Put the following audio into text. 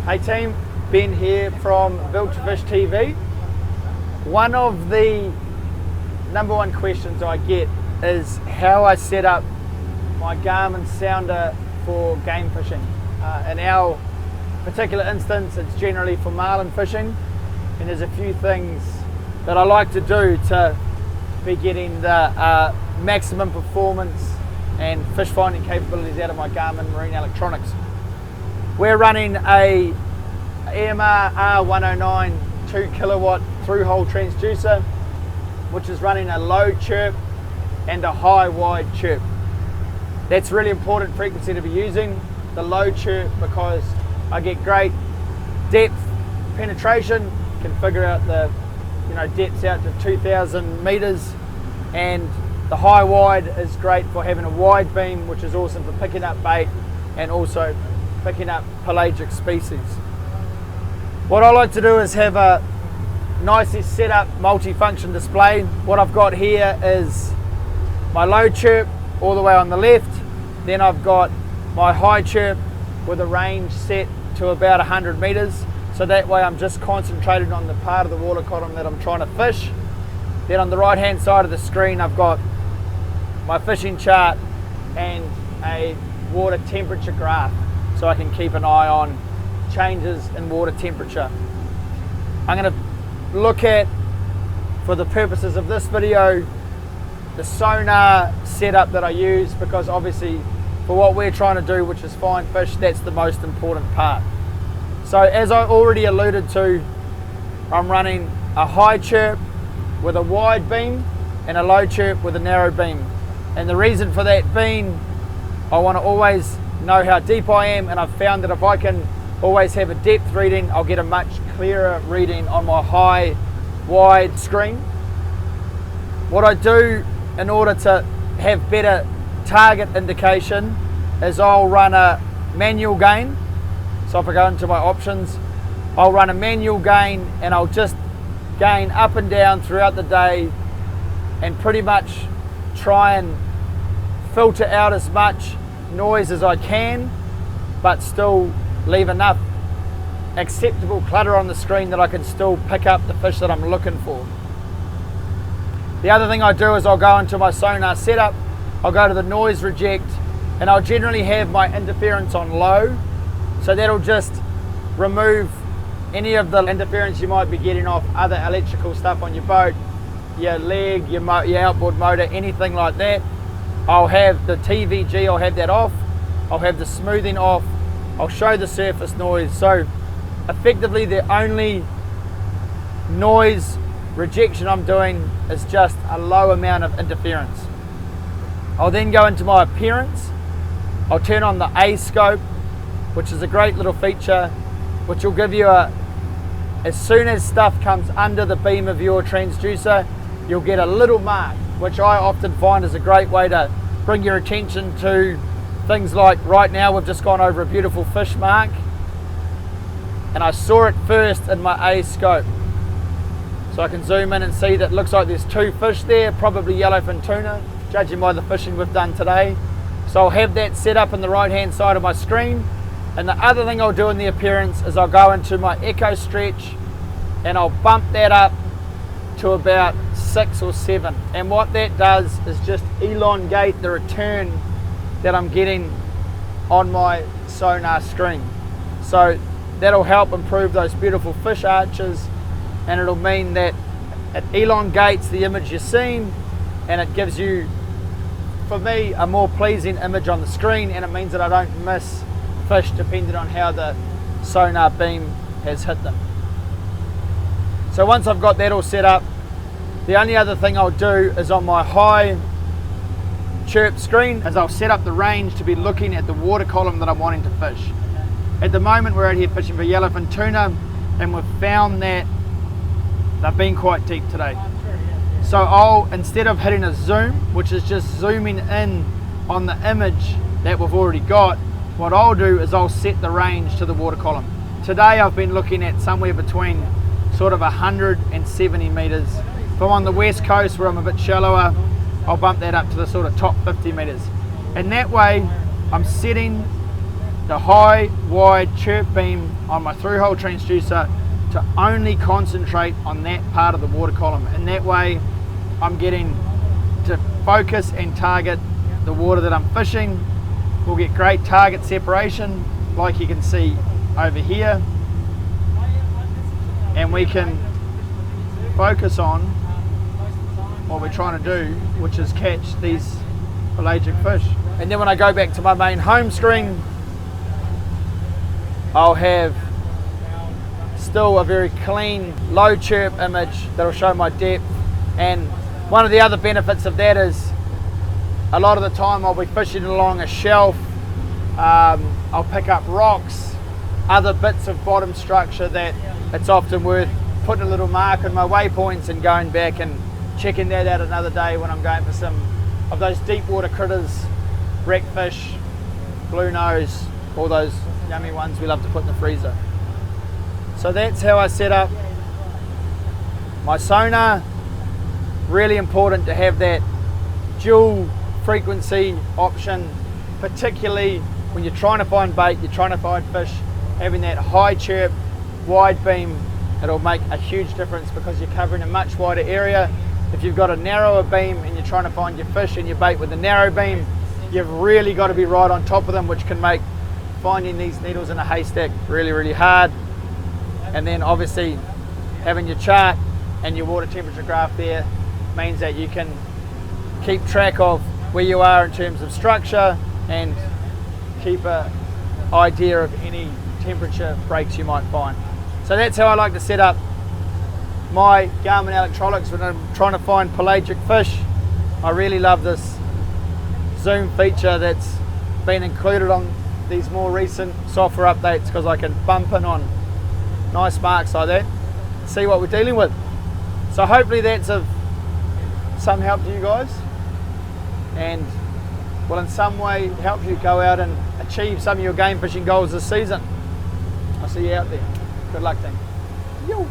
Hey team, Ben here from Built to Fish TV. One of the number one questions I get is how I set up my Garmin sounder for game fishing. In our particular instance, it's generally for marlin fishing, and there's a few things that I like to do to be getting the maximum performance and fish finding capabilities out of my Garmin marine electronics. We're running a EMR R109 2 kilowatt through hole transducer, which is running a low chirp and a high wide chirp. That's really important frequency to be using, the low chirp, because I get great depth penetration, can figure out the depths out to 2,000 meters, and the high wide is great for having a wide beam, which is awesome for picking up bait and also picking up pelagic species. What I like to do is have a nicely set up multi-function display. What I've got here is my low chirp all the way on the left, then I've got my high chirp with a range set to about 100 meters, so that way I'm just concentrated on the part of the water column that I'm trying to fish. Then on the right hand side of the screen I've got my fishing chart and a water temperature graph, so I can keep an eye on changes in water temperature. I'm going to look at, for the purposes of this video, the sonar setup that I use, because obviously for what we're trying to do, which is find fish, that's the most important part. So as I already alluded to, I'm running a high chirp with a wide beam and a low chirp with a narrow beam. And the reason for that being, I want to always know how deep I am, and I've found that if I can always have a depth reading, I'll get a much clearer reading on my high wide screen. What I do in order to have better target indication is I'll run a manual gain. So if I go into my options, I'll run a manual gain, and I'll just gain up and down throughout the day and pretty much try and filter out as much noise as I can, but still leave enough acceptable clutter on the screen that I can still pick up the fish that I'm looking for. The other thing I do is I'll go into my sonar setup, I'll go to the noise reject, and I'll generally have my interference on low, so that'll just remove any of the interference you might be getting off other electrical stuff on your boat, your leg, your outboard motor, anything like that. I'll have the TVG, I'll have that off, I'll have the smoothing off, I'll show the surface noise. So effectively the only noise rejection I'm doing is just a low amount of interference. I'll then go into my appearance, I'll turn on the A scope, which is a great little feature, which will give you as soon as stuff comes under the beam of your transducer, you'll get a little mark, which I often find is a great way to bring your attention to things like right now we've just gone over a beautiful fish mark, and I saw it first in my A scope. So I can zoom in and see that it looks like there's two fish there, probably yellowfin tuna, judging by the fishing we've done today. So I'll have that set up in the right hand side of my screen. And the other thing I'll do in the appearance is I'll go into my echo stretch and I'll bump that up to about 6 or 7. And what that does is just elongate the return that I'm getting on my sonar screen. So that'll help improve those beautiful fish arches, and it'll mean that it elongates the image you're seeing, and it gives you, for me, a more pleasing image on the screen, and it means that I don't miss fish depending on how the sonar beam has hit them. So once I've got that all set up, the only other thing I'll do is on my high chirp screen is I'll set up the range to be looking at the water column that I'm wanting to fish. At the moment we're out here fishing for yellowfin tuna, and we've found that they've been quite deep today. So I'll, instead of hitting a zoom, which is just zooming in on the image that we've already got, what I'll do is I'll set the range to the water column. Today I've been looking at somewhere between sort of 170 meters. If I'm on the west coast where I'm a bit shallower, I'll bump that up to the sort of top 50 meters. And that way I'm setting the high, wide chirp beam on my through-hole transducer to only concentrate on that part of the water column. And that way I'm getting to focus and target the water that I'm fishing. We'll get great target separation like you can see over here. And we can focus on what we're trying to do, which is catch these pelagic fish. And then when I go back to my main home screen, I'll have still a very clean, low chirp image that'll show my depth. And one of the other benefits of that is a lot of the time I'll be fishing along a shelf. I'll pick up rocks, other bits of bottom structure that it's often worth putting a little mark on my waypoints and going back and checking that out another day when I'm going for some of those deep water critters, wreckfish, blue nose, all those yummy ones we love to put in the freezer. So that's how I set up my sonar. Really important to have that dual frequency option, particularly when you're trying to find bait, you're trying to find fish. Having that high chirp, wide beam, it'll make a huge difference because you're covering a much wider area. If you've got a narrower beam and you're trying to find your fish and your bait with a narrow beam, you've really got to be right on top of them, which can make finding these needles in a haystack really, really hard. And then obviously having your chart and your water temperature graph there means that you can keep track of where you are in terms of structure and keep an idea of any temperature breaks you might find. So that's how I like to set up my Garmin electronics when I'm trying to find pelagic fish. I really love this zoom feature that's been included on these more recent software updates because I can bump in on nice marks like that, see what we're dealing with. So hopefully that's of some help to you guys and will in some way help you go out and achieve some of your game fishing goals this season. I'll see you out there. Good luck, team. Yo.